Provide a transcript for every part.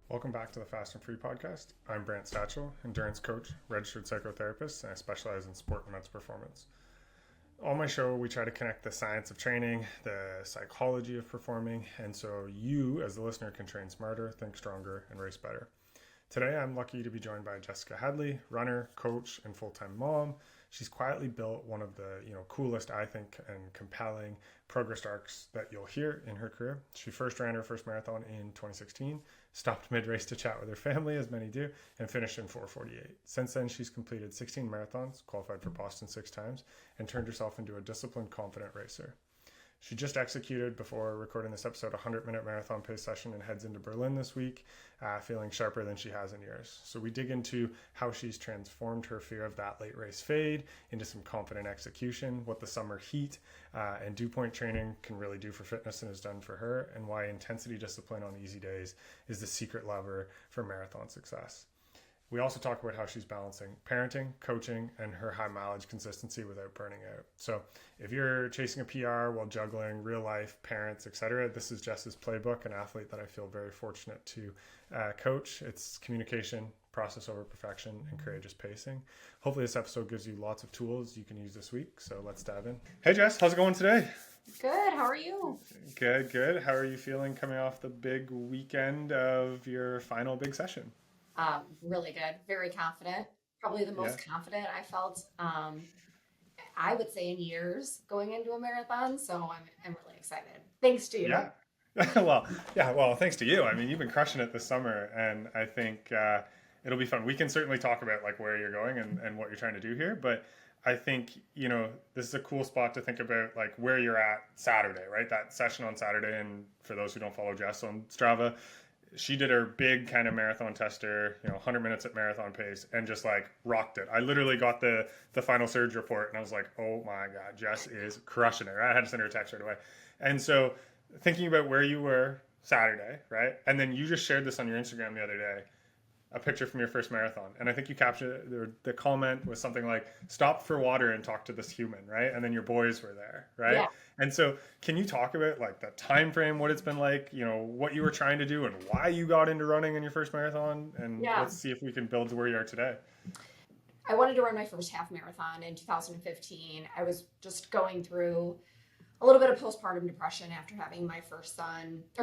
Welcome back to the Fast and Free podcast. I'm Brant Stachel, endurance coach, registered psychotherapist, and I specialize in sport and men's performance. On my show, we try to connect the science of training, the psychology of performing, and so you, as the listener, can train smarter, think stronger, and race better. Today, I'm lucky to be joined by Jess Hadley, runner, coach, and full-time mom. She's quietly built one of the coolest, I think, and compelling progress arcs that you'll hear in her career. She first ran her first marathon in 2016, stopped mid-race to chat with her family, as many do, and finished in 4:48. Since then, she's completed 16 marathons, qualified for Boston 6 times, and turned herself into a disciplined, confident racer. She just executed, before recording this episode, a 100-minute marathon pace session and heads into Berlin this week, feeling sharper than she has in years. So we dig into how she's transformed her fear of that late race fade into some confident execution, what the summer heat and dew point training can really do for fitness and has done for her, and why intensity discipline on easy days is the secret lever for marathon success. We also talk about how she's balancing parenting, coaching, and her high mileage consistency without burning out. So if you're chasing a PR while juggling real life, parents, etc., this is Jess's playbook, an athlete that I feel very fortunate to coach. It's communication, process over perfection, and courageous pacing. Hopefully this episode gives you lots of tools you can use this week. So let's dive in. Hey Jess, how's it going today? Good. How are you? Good. How are you feeling coming off the big weekend of your final big session? Really good. Very confident. Probably the Yeah. most confident I felt, I would say in years going into a marathon. So I'm really excited. Thanks to you. Yeah. Well, thanks to you. I mean, you've been crushing it this summer, and I think it'll be fun. We can certainly talk about like where you're going and what you're trying to do here, but I think, this is a cool spot to think about like where you're at Saturday, right? That session on Saturday, and for those who don't follow Jess on Strava, she did her big kind of marathon tester, 100 minutes at marathon pace, and just like rocked it. I literally got the final surge report, and I was like, oh my God, Jess is crushing it. Right? I had to send her a text right away. And so thinking about where you were Saturday, right? And then you just shared this on your Instagram the other day, a picture from your first marathon. And I think you captured the comment was something like, stop for water and talk to this human, right? And then your boys were there, right? Yeah. And so can you talk about like the time frame, what it's been like, what you were trying to do and why you got into running in your first marathon? And Yeah. let's see if we can build to where you are today. I wanted to run my first half marathon in 2015. I was just going through a little bit of postpartum depression after having my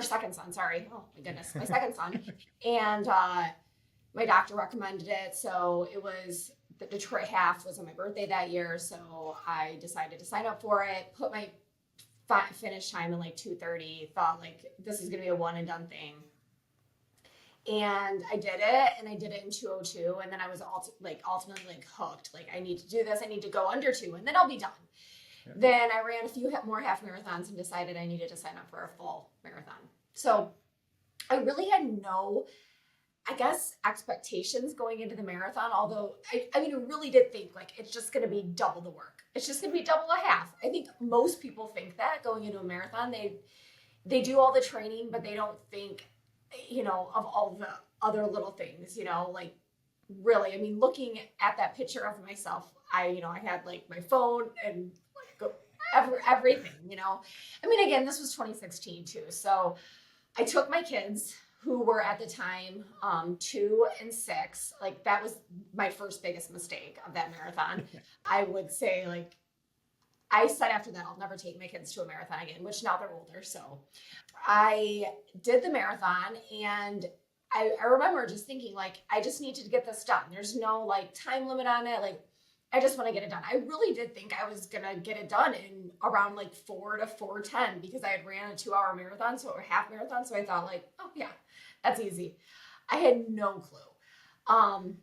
second son, sorry. Oh my goodness, my second son. And my doctor recommended it. So the Detroit half was on my birthday that year. So I decided to sign up for it, put my finish time in like 2:30, thought like this is going to be a one and done thing. And I did it, and I did it in 2:02. And then I was ultimately like hooked. Like, I need to do this. I need to go under 2 and then I'll be done. Yeah. Then I ran a few more half marathons and decided I needed to sign up for a full marathon. So I really had no, I guess, expectations going into the marathon, although I really did think like it's just going to be double the work. It's just going to be double a half. I think most people think that going into a marathon, they do all the training, but they don't think, of all the other little things, like really, looking at that picture of myself, I had like my phone and like everything, again, this was 2016 too. So I took my kids, who were at the time 2 and 6. Like, that was my first biggest mistake of that marathon. I would say, like, I said after that, I'll never take my kids to a marathon again, which now they're older. So I did the marathon, and I remember just thinking, like, I just need to get this done. There's no like time limit on it. Like, I just want to get it done. I really did think I was going to get it done in around like 4 to 4:10 because I had ran a 2-hour marathon, so a half marathon. So I thought like, oh yeah, that's easy. I had no clue.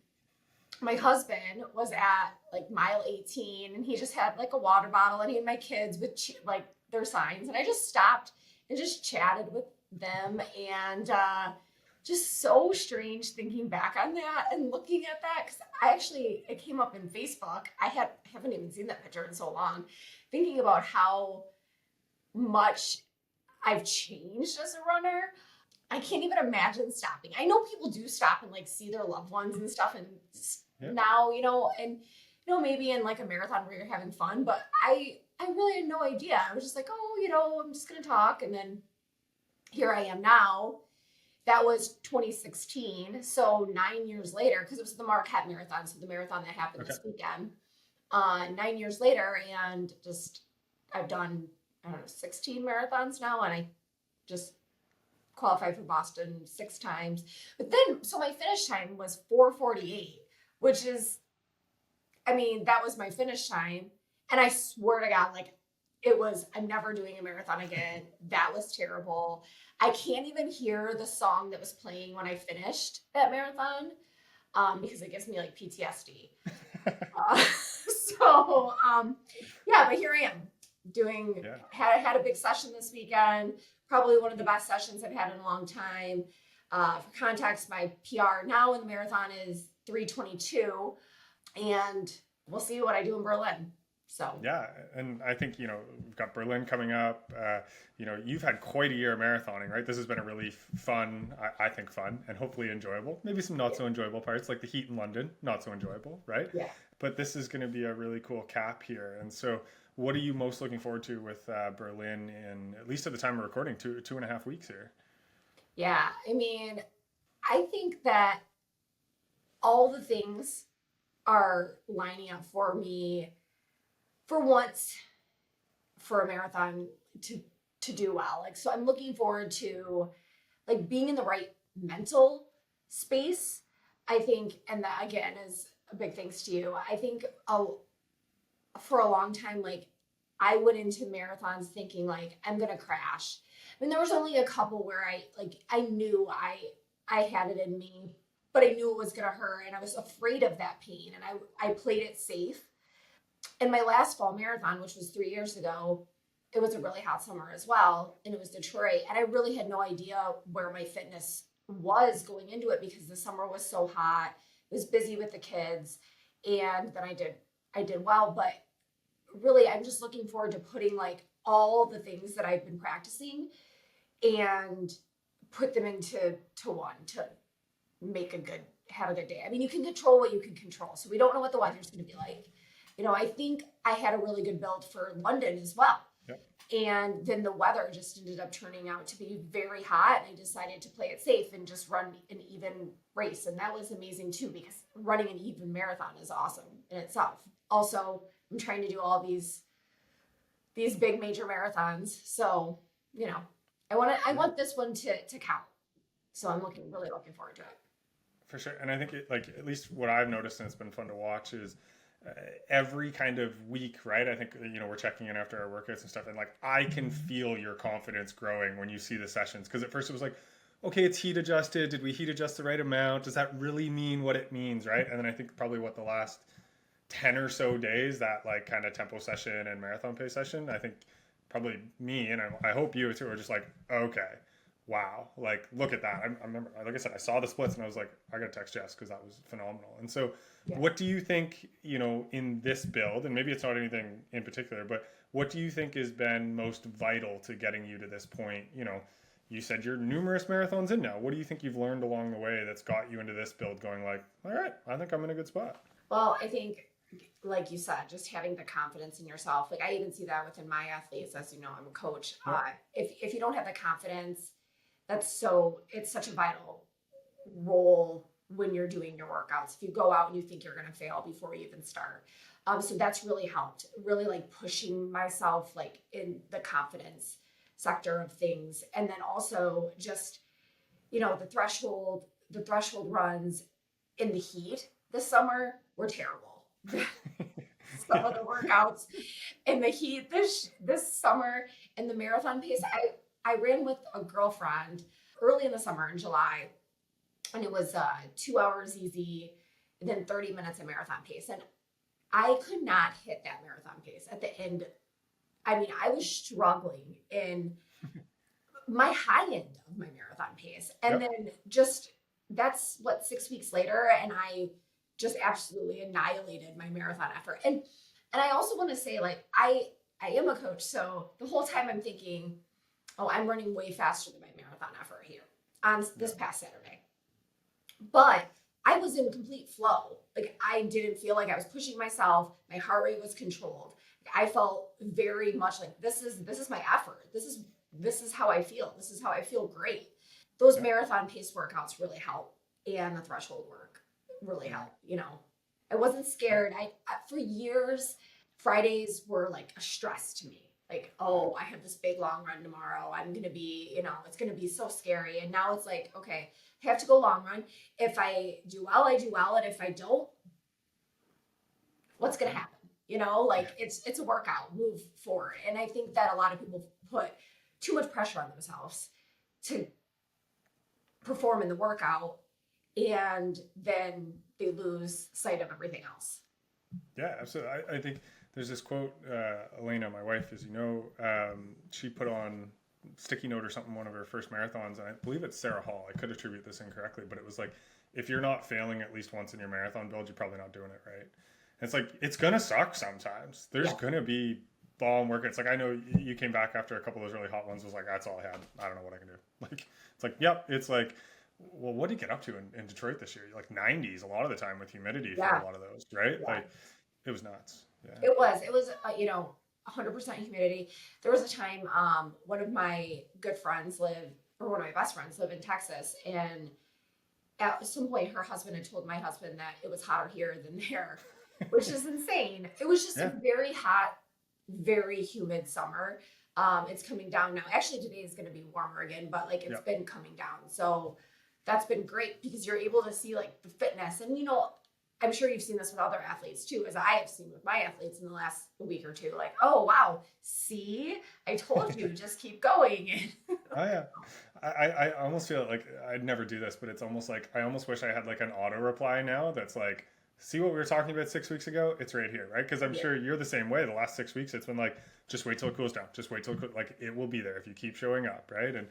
My husband was at like mile 18, and he just had like a water bottle, and he had my kids with like their signs. And I just stopped and just chatted with them, and just so strange thinking back on that and looking at that, because it came up in Facebook. I haven't even seen that picture in so long, thinking about how much I've changed as a runner. I can't even imagine stopping. I know people do stop and like see their loved ones and stuff, and now, maybe in like a marathon where you're having fun, but I really had no idea. I was just like, oh, I'm just going to talk. And then here I am now That was 2016. So 9 years later, because it was the Marquette Marathon, so the marathon that happened this weekend. 9 years later, and just I've done, I don't know, 16 marathons now, and I just qualified for Boston 6 times. But then, so my finish time was 4:48, which is, I mean, that was my finish time. And I swear to God, like, I'm never doing a marathon again. That was terrible. I can't even hear the song that was playing when I finished that marathon because it gives me like PTSD. Yeah, but here I am had a big session this weekend, probably one of the best sessions I've had in a long time. For context, my PR now in the marathon is 3:22, and we'll see what I do in Berlin. So yeah, and I think, we've got Berlin coming up. You've had quite a year of marathoning, right? This has been a really fun, I think fun, and hopefully enjoyable. Maybe some not so enjoyable parts, like the heat in London, not so enjoyable, right? Yeah. But this is going to be a really cool cap here. And so what are you most looking forward to with Berlin in, at least at the time of recording, 2.5 weeks here? Yeah, I mean, I think that all the things are lining up for me for once for a marathon to do well. Like, so I'm looking forward to like being in the right mental space, I think. And that again is a big thanks to you. I think for a long time, like I went into marathons thinking like I'm going to crash. I mean, there was only a couple where I knew I had it in me, but I knew it was going to hurt. And I was afraid of that pain. And I played it safe. And my last fall marathon, which was 3 years ago, it was a really hot summer as well. And it was Detroit. And I really had no idea where my fitness was going into it because the summer was so hot. I was busy with the kids. And then I did well. But really, I'm just looking forward to putting like all the things that I've been practicing and put them into one to have a good day. I mean, you can control what you can control. So we don't know what the weather's going to be like. I think I had a really good build for London as well. Yep. And then the weather just ended up turning out to be very hot. And I decided to play it safe and just run an even race. And that was amazing too, because running an even marathon is awesome in itself. Also, I'm trying to do all these big major marathons. So, I want this one to count. So I'm really looking forward to it. For sure. And I think at least what I've noticed, and it's been fun to watch, is every kind of week, right? I think, we're checking in after our workouts and stuff. And like, I can feel your confidence growing when you see the sessions. Cause at first it was like, okay, it's heat adjusted. Did we heat adjust the right amount? Does that really mean what it means? Right. And then I think probably the last 10 or so days, that like kind of tempo session and marathon pace session, I think probably me, and I hope you too, are just like, okay, wow, like look at that. I remember, like I said, I saw the splits and I was like, I gotta text Jess because that was phenomenal. And so what do you think, in this build, and maybe it's not anything in particular, but what do you think has been most vital to getting you to this point? You said you're numerous marathons in now. What do you think you've learned along the way that's got you into this build going like, all right, I think I'm in a good spot? Well, I think, like you said, just having the confidence in yourself. Like I even see that within my athletes, as you know, I'm a coach. If you don't have the confidence, it's such a vital role when you're doing your workouts. If you go out and you think you're going to fail before you even start. So that's really helped, really like pushing myself like in the confidence sector of things. And then also just, the threshold runs in the heat this summer were terrible. Some of the workouts in the heat this summer in the marathon pace. I ran with a girlfriend early in the summer in July, and it was 2 hours easy and then 30 minutes of marathon pace. And I could not hit that marathon pace at the end. I mean, I was struggling in my high end of my marathon pace. And then just, that's 6 weeks later. And I just absolutely annihilated my marathon effort. And I also want to say, like, I am a coach. So the whole time I'm thinking, oh, I'm running way faster than my marathon effort here on this past Saturday. But I was in complete flow. Like I didn't feel like I was pushing myself. My heart rate was controlled. I felt very much like this is my effort. This is how I feel. This is how I feel great. those marathon pace workouts really help, and the threshold work really help. I wasn't scared. For years, Fridays were like a stress to me. Like, oh, I have this big long run tomorrow. I'm going to be, it's going to be so scary. And now it's like, okay, I have to go long run. If I do well, I do well. And if I don't, what's going to happen? It's a workout, move forward. And I think that a lot of people put too much pressure on themselves to perform in the workout, and then they lose sight of everything else. Yeah, absolutely. I think there's this quote, Elena, my wife, as you know, she put on sticky note or something, one of her first marathons, and I believe it's Sarah Hall. I could attribute this incorrectly, but it was like, if you're not failing at least once in your marathon build, you're probably not doing it right. And it's like, it's going to suck sometimes. There's going to be bomb work. It's like, I know you came back after a couple of those really hot ones, was like, that's all I had. I don't know what I can do. Like, it's like, yep. It's like, well, what did you get up to in Detroit this year? Like 90s a lot of the time with humidity for a lot of those, right? Yeah. Like, it was nuts. Yeah. It was 100% humidity. There was a time, one of my best friends live in Texas, and at some point her husband had told my husband that it was hotter here than there, which is insane. It was just a very hot, very humid summer. It's coming down now. Actually, today is going to be warmer again, but like it's been coming down. So that's been great because you're able to see like the fitness, and I'm sure you've seen this with other athletes too, as I have seen with my athletes in the last week or two. Like, oh wow, see, I told you, just keep going. Oh yeah, I almost feel like I'd never do this, but it's almost like I almost wish I had like an auto reply now that's like, see what we were talking about 6 weeks ago? It's right here, right? Because I'm sure you're the same way. The last 6 weeks, it's been like, just wait till it cools down. Just wait till like it will be there if you keep showing up, right? And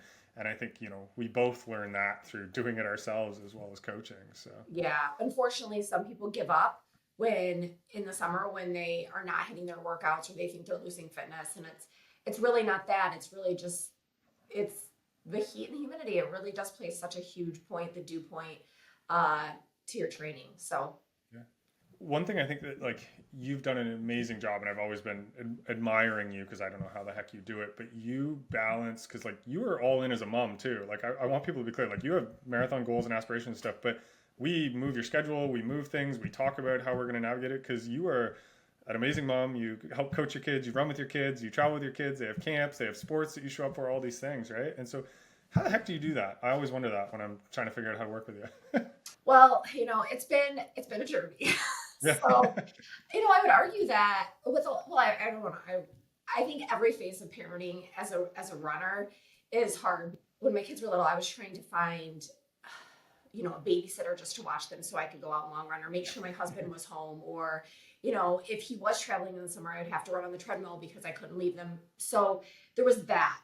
I think, we both learn that through doing it ourselves as well as coaching. So yeah, unfortunately, some people give up in the summer when they are not hitting their workouts or they think they're losing fitness, and it's really not that. It's really just it's the heat and humidity. It really does play such a huge point, the dew point, to your training. So one thing I think that like you've done an amazing job, and I've always been admiring you because I don't know how the heck you do it, but you balance, because like you are all in as a mom too. Like I want people to be clear, like you have marathon goals and aspirations and stuff, but we move your schedule, we move things, we talk about how we're going to navigate it, because you are an amazing mom. You help coach your kids, you run with your kids, you travel with your kids, they have camps, they have sports that you show up for, all these things, right? And so how the heck do you do that? I always wonder that when I'm trying to figure out how to work with you. Well, it's been a journey. So, I would argue that I think every phase of parenting as a runner is hard. When my kids were little, I was trying to find, a babysitter just to watch them so I could go out and long run, or make sure my husband was home, or, if he was traveling in the summer, I'd have to run on the treadmill because I couldn't leave them. So there was that.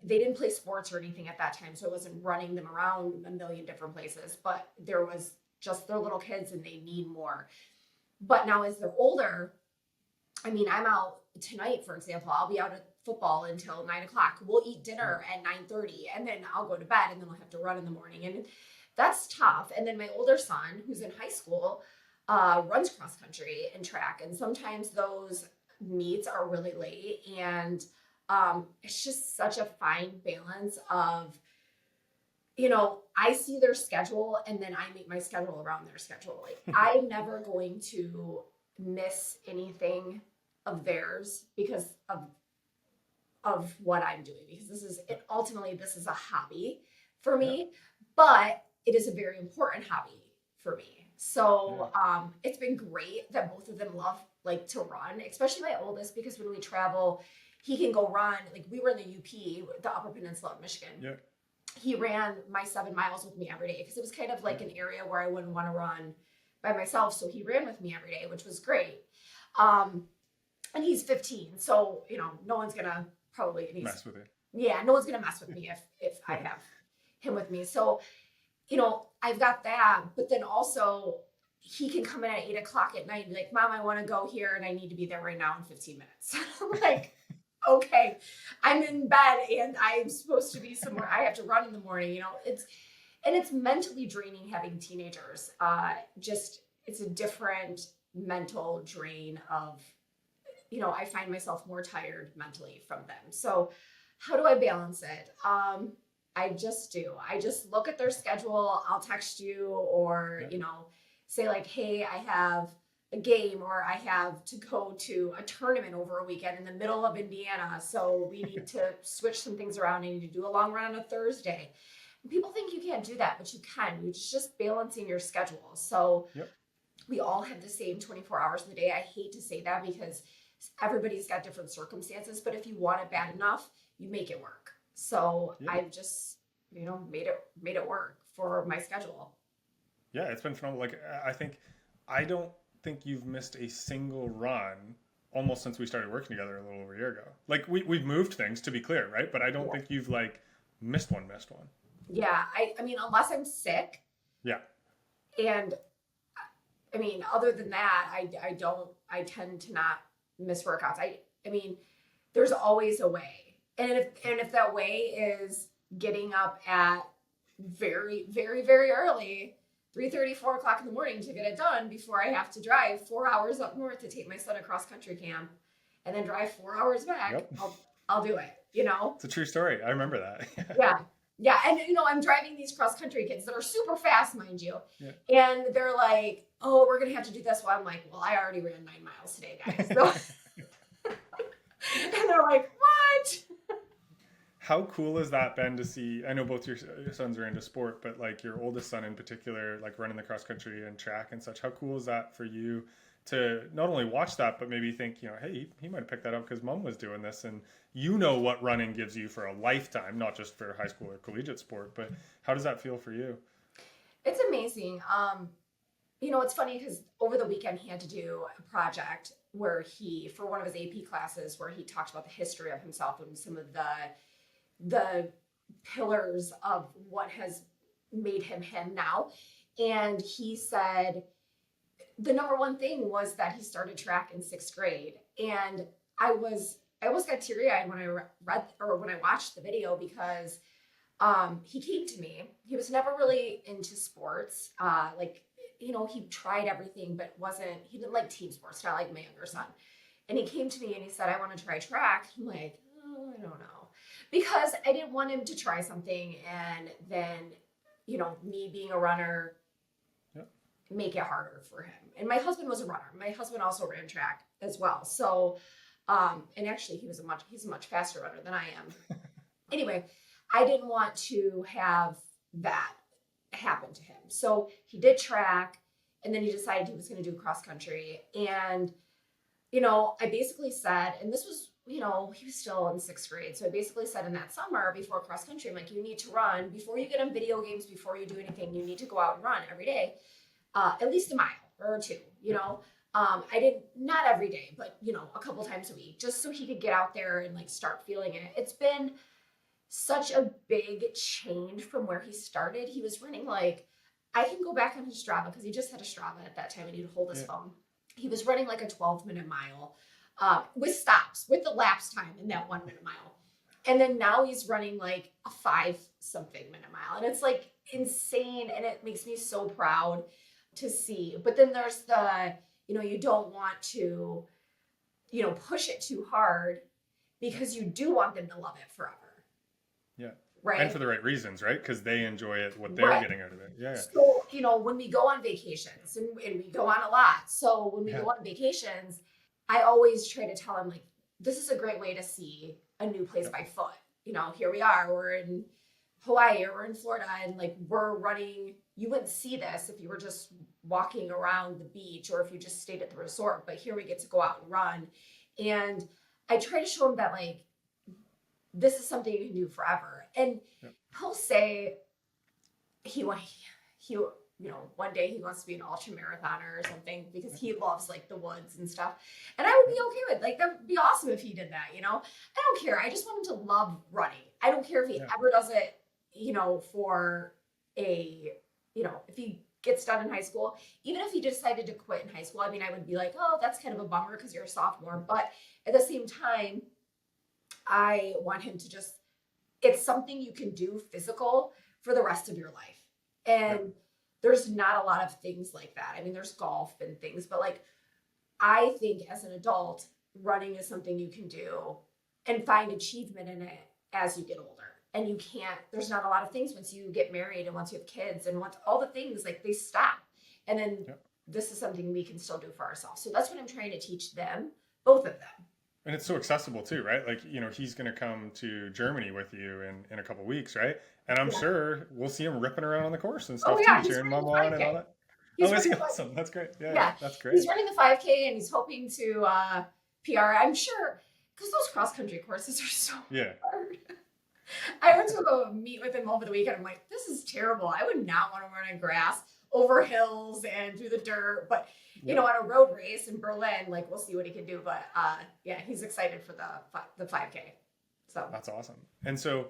They didn't play sports or anything at that time, so I wasn't running them around a million different places, but there was just their little kids and they need more. But now as they're older, I'm out tonight, for example, I'll be out at football until 9:00. We'll eat dinner at 9:30, and then I'll go to bed, and then I'll have to run in the morning. And that's tough. And then my older son, who's in high school, runs cross country and track. And sometimes those meets are really late. And it's just such a fine balance of, I see their schedule and then I make my schedule around their schedule. Like I'm never going to miss anything of theirs because of what I'm doing, because ultimately this is a hobby for me, but it is a very important hobby for me. So it's been great that both of them love to run, especially my oldest, because when we travel, he can go run. Like we were in the UP, the Upper Peninsula of Michigan. Yeah. He ran my 7 miles with me every day because it was kind of like an area where I wouldn't want to run by myself. So he ran with me every day, which was great. And he's 15. So, no one's going to probably mess with it. Yeah, no one's going to mess with me if I have him with me. So, I've got that. But then also he can come in at 8:00 at night and be like, Mom, I want to go here and I need to be there right now in 15 minutes. I'm like, okay, I'm in bed and I'm supposed to be somewhere. I have to run in the morning, it's mentally draining having teenagers. It's a different mental drain of, I find myself more tired mentally from them. So how do I balance it? I just do. I just look at their schedule. I'll text you or, say like, hey, I have a game or I have to go to a tournament over a weekend in the middle of Indiana. So we need to switch some things around. I need to do a long run on a Thursday. And people think you can't do that, but you can. It's just balancing your schedule. So we all have the same 24 hours in the day. I hate to say that because everybody's got different circumstances, but if you want it bad enough, you make it work. So I've just, made it work for my schedule. Yeah, it's been phenomenal. Like, I don't think you've missed a single run almost since we started working together a little over a year ago. Like, we've moved things, to be clear, right? But I don't think you've like missed one. Yeah, I mean, unless I'm sick. Yeah. And I mean, other than that, I tend to not miss workouts. I mean, there's always a way. And if that way is getting up at very, very, very early, 3:30, 4 o'clock in the morning to get it done before I have to drive 4 hours up north to take my son across country camp and then drive 4 hours back, I'll do it, It's a true story. I remember that. Yeah. Yeah. And, I'm driving these cross country kids that are super fast, mind you. Yeah. And they're like, oh, we're going to have to do this. Well, I'm like, well, I already ran 9 miles today, guys. So and they're like, what? How cool has that been to see? I know both your sons are into sport, but like your oldest son in particular, like running the cross country and track and such. How cool is that for you to not only watch that, but maybe think, hey, he might have picked that up because mom was doing this, and what running gives you for a lifetime, not just for high school or collegiate sport. But how does that feel for you? It's amazing. It's funny because over the weekend he had to do a project where for one of his AP classes, where he talked about the history of himself and some of the pillars of what has made him now. And he said the number one thing was that he started track in 6th grade. And I almost got teary-eyed when I read or when I watched the video because he came to me. He was never really into sports. He tried everything, but he didn't like team sports, not like my younger son. And he came to me and he said, I want to try track. I'm like, oh, I don't know. Because I didn't want him to try something and then, me being a runner, make it harder for him. And my husband was a runner. My husband also ran track as well. So, and actually he's a much faster runner than I am. Anyway, I didn't want to have that happen to him. So he did track and then he decided he was going to do cross country. And, I basically said, and this was, he was still in 6th grade. So I basically said in that summer before cross country, I'm like, you need to run before you get on video games, before you do anything, you need to go out and run every day, at least a mile or 2, I did not every day, but a couple times a week, just so he could get out there and like start feeling it. It's been such a big change from where he started. He was running like, I can go back on his Strava because he just had a Strava at that time and he'd hold his phone. He was running like a 12-minute mile with stops, with the lapse time in that 1 minute mile. And then now he's running like a 5-something minute mile. And it's like insane. And it makes me so proud to see. But then there's the, you don't want to, push it too hard because you do want them to love it forever. Yeah. Right. And for the right reasons, right? Because they enjoy it, what they're getting out of it. Yeah. So, when we go on vacations and we go on a lot. So when we go on vacations, I always try to tell him like, this is a great way to see a new place by foot. Here we are, we're in Hawaii or we're in Florida and like we're running. You wouldn't see this if you were just walking around the beach or if you just stayed at the resort, but here we get to go out and run. And I try to show him that like, this is something you can do forever. And he'll say one day he wants to be an ultra marathoner or something because he loves like the woods and stuff. And I would be okay with like, that would be awesome if he did that, I don't care. I just want him to love running. I don't care if he ever does it, for if he gets done in high school, even if he decided to quit in high school, I mean, I would be like, oh, that's kind of a bummer because you're a sophomore. But at the same time, I want him to it's something you can do physical for the rest of your life. And there's not a lot of things like that. I mean, there's golf and things, but like, I think as an adult, running is something you can do and find achievement in it as you get older. and you can't, there's not a lot of things once you get married and once you have kids and once all the things, like they stop. And then this is something we can still do for ourselves. So that's what I'm trying to teach them, both of them. And it's so accessible too, right? Like, he's going to come to Germany with you in a couple weeks, right? And I'm sure we'll see him ripping around on the course and stuff too, cheering mom on and all that. Is he awesome? That's great. Yeah, that's great. He's running the 5K and he's hoping to PR. I'm sure, because those cross country courses are so hard. I went to go meet with him over the weekend. I'm like, this is terrible. I would not want to run on grass over hills and through the dirt. But, on a road race in Berlin, like, we'll see what he can do. But, he's excited for the 5K. So that's awesome. And so,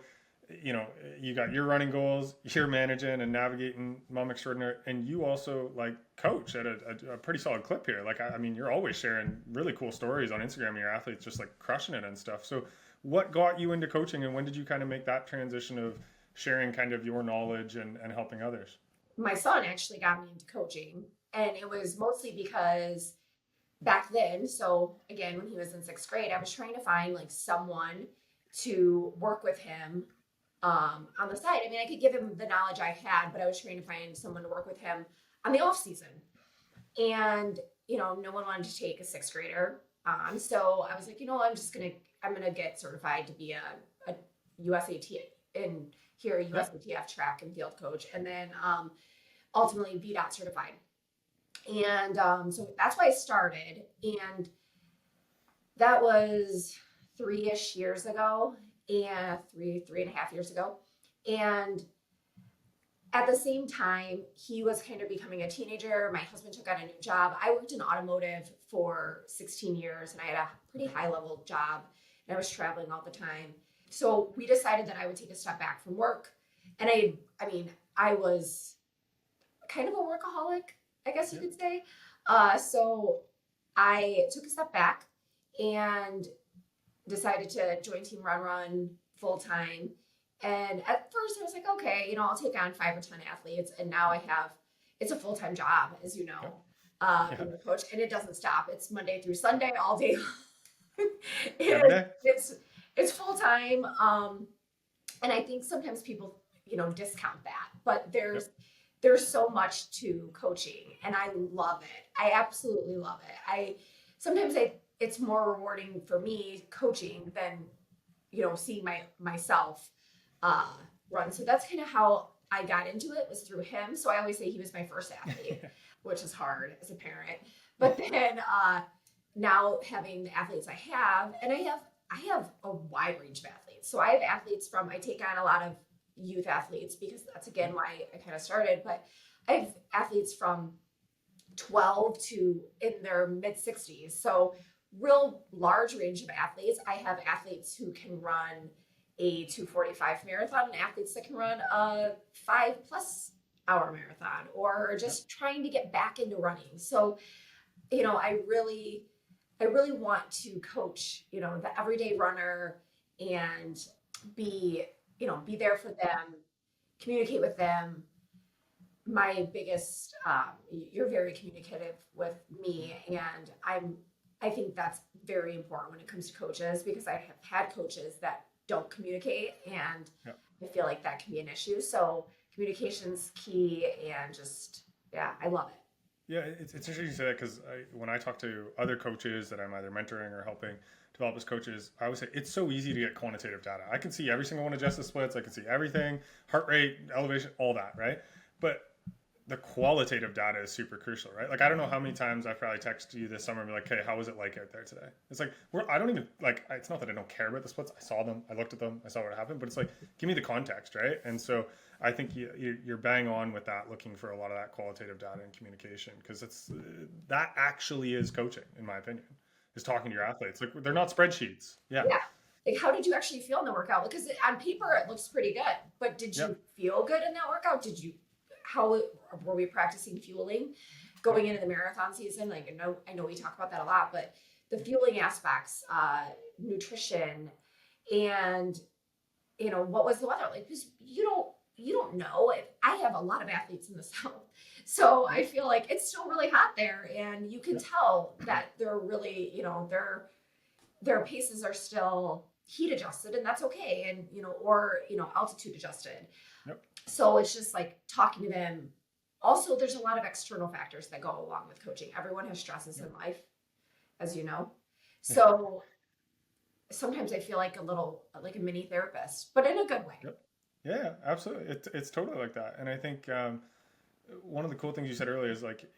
you got your running goals, you're managing and navigating Mom Extraordinary, and you also like coach at a pretty solid clip here. Like, I mean, you're always sharing really cool stories on Instagram of your athletes just like crushing it and stuff. So what got you into coaching, and when did you kind of make that transition of sharing kind of your knowledge and helping others? My son actually got me into coaching, and it was mostly because back then, so again, when he was in 6th grade, I was trying to find like someone to work with him on the side. I mean, I could give him the knowledge I had, but I was trying to find someone to work with him on the off season. And, no one wanted to take a 6th grader. So I was like, I'm going to get certified to be a USAT USATF track and field coach. And then, ultimately BDOT certified. And, so that's why I started. And that was 3-ish years ago. And 3.5 years ago. And at the same time, he was kind of becoming a teenager. My husband took on a new job. I worked in automotive for 16 years and I had a pretty high level job and I was traveling all the time. So we decided that I would take a step back from work. And I was kind of a workaholic, I guess you could say. So I took a step back and decided to join Team Run full time. And at first I was like, okay, I'll take on 5 or 10 athletes. And now it's a full-time job, as you know, being a coach, and it doesn't stop. It's Monday through Sunday, all day. It's full-time. And I think sometimes people, discount that, but there's so much to coaching and I love it. I absolutely love it. Sometimes it's more rewarding for me coaching than, seeing myself run. So that's kind of how I got into it, was through him. So I always say he was my first athlete, which is hard as a parent. But then now having the athletes I have, and I have a wide range of athletes. So I have athletes I take on a lot of youth athletes because that's again why I kind of started. But I have athletes from 12 to in their mid 60s. So real large range of athletes. I have athletes who can run a 2:45 marathon and athletes that can run a 5+ hour marathon or are just trying to get back into running. So, I really want to coach, the everyday runner and be there for them, communicate with them. My biggest, you're very communicative with me, and I think that's very important when it comes to coaches, because I have had coaches that don't communicate, and I feel like that can be an issue. So communication's key, and I love it. Yeah, it's interesting you say that, because when I talk to other coaches that I'm either mentoring or helping develop as coaches, I always say it's so easy to get quantitative data. I can see every single one of Jess's splits. I can see everything, heart rate, elevation, all that, right? But the qualitative data is super crucial, right? Like, I don't know how many times I've probably texted you this summer and be like, hey, how was it like out there today? It's like, I don't even, like, it's not that I don't care about the splits. I saw them, I looked at them, I saw what happened, but it's like, give me the context, right? And so I think you're bang on with that, looking for a lot of that qualitative data and communication, because that actually is coaching, in my opinion, is talking to your athletes. Like, they're not spreadsheets. Yeah. Like, how did you actually feel in the workout? Because on paper, it looks pretty good, but did you feel good in that workout? How were we practicing fueling going into the marathon season? Like, I know we talk about that a lot, but the fueling aspects, nutrition, and what was the weather like? Because you don't know. I have a lot of athletes in the South, so I feel like it's still really hot there, and you can tell that they're really, their paces are still heat adjusted, and that's okay. And, or, altitude adjusted. Yep. So it's just like talking to them. Also, there's a lot of external factors that go along with coaching. Everyone has stresses in life, as you know. So sometimes I feel like like a mini therapist, but in a good way. Yep. Yeah, absolutely. It's totally like that. And I think one of the cool things you said earlier is like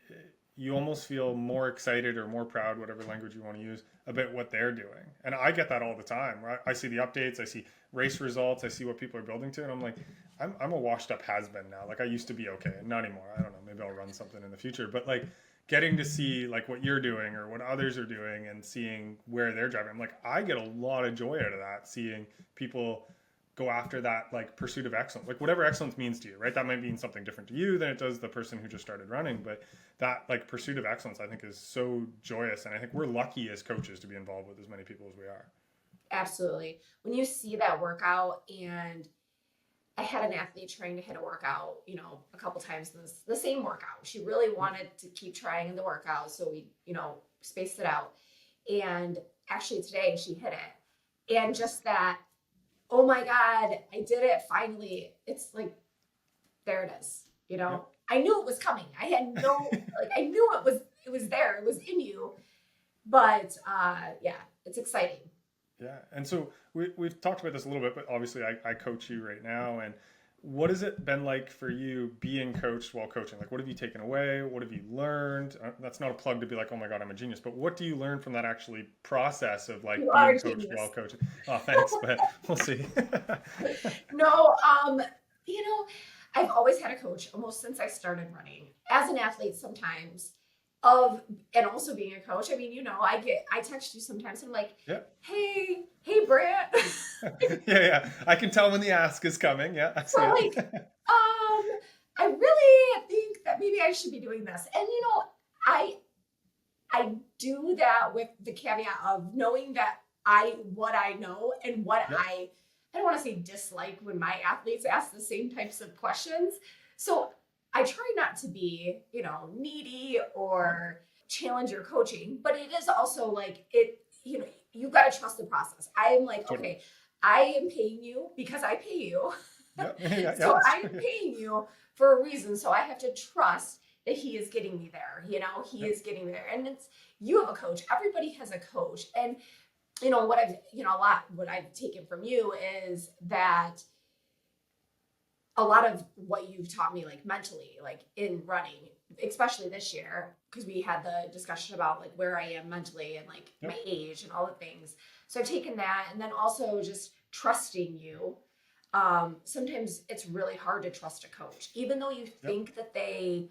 you almost feel more excited or more proud, whatever language you want to use, about what they're doing. And I get that all the time. Right? I see the updates, I see race results, I see what people are building to, and I'm like, I'm a washed up has-been now. Like I used to be okay, not anymore. I don't know, maybe I'll run something in the future. But like getting to see like what you're doing or what others are doing and seeing where they're driving, I'm like, I get a lot of joy out of that, seeing people go after that like pursuit of excellence, like whatever excellence means to you, right? That might mean something different to you than it does the person who just started running, but that like pursuit of excellence I think is so joyous, and I think we're lucky as coaches to be involved with as many people as we are. Absolutely. When you see that workout, and I had an athlete trying to hit a workout, a couple times in the same workout. She really wanted to keep trying in the workout, so we, spaced it out. And actually today she hit it, and just that, oh my God, I did it finally. It's like, there it is. Yeah. I knew it was coming. I had no, I knew it was there. It was in you. But yeah, it's exciting. Yeah. And so we've talked about this a little bit, but obviously I coach you right now. And what has it been like for you being coached while coaching? Like, what have you taken away? What have you learned? That's not a plug to be like, oh my God, I'm a genius. But what do you learn from that actually process of like being coached while coaching? Oh, thanks, but we'll see. No, I've always had a coach almost since I started running. As an athlete sometimes, and also being a coach. I mean, I text you sometimes and I'm like, yeah. hey Brant. yeah. I can tell when the ask is coming. Yeah. So like, I really think that maybe I should be doing this. And I do that with the caveat of knowing that what I know and what I don't want to say dislike when my athletes ask the same types of questions. So I try not to be, needy or challenge your coaching, but it is also like you got to trust the process. I am like, okay, I am paying you because I pay you. So I'm paying you for a reason. So I have to trust that he is getting me there. He is getting me there. And you have a coach. Everybody has a coach. And what I've taken from you is that a lot of what you've taught me, like mentally, like in running, especially this year, because we had the discussion about like where I am mentally and like my age and all the things. So I've taken that, and then also just trusting you. Sometimes it's really hard to trust a coach, even though you think that they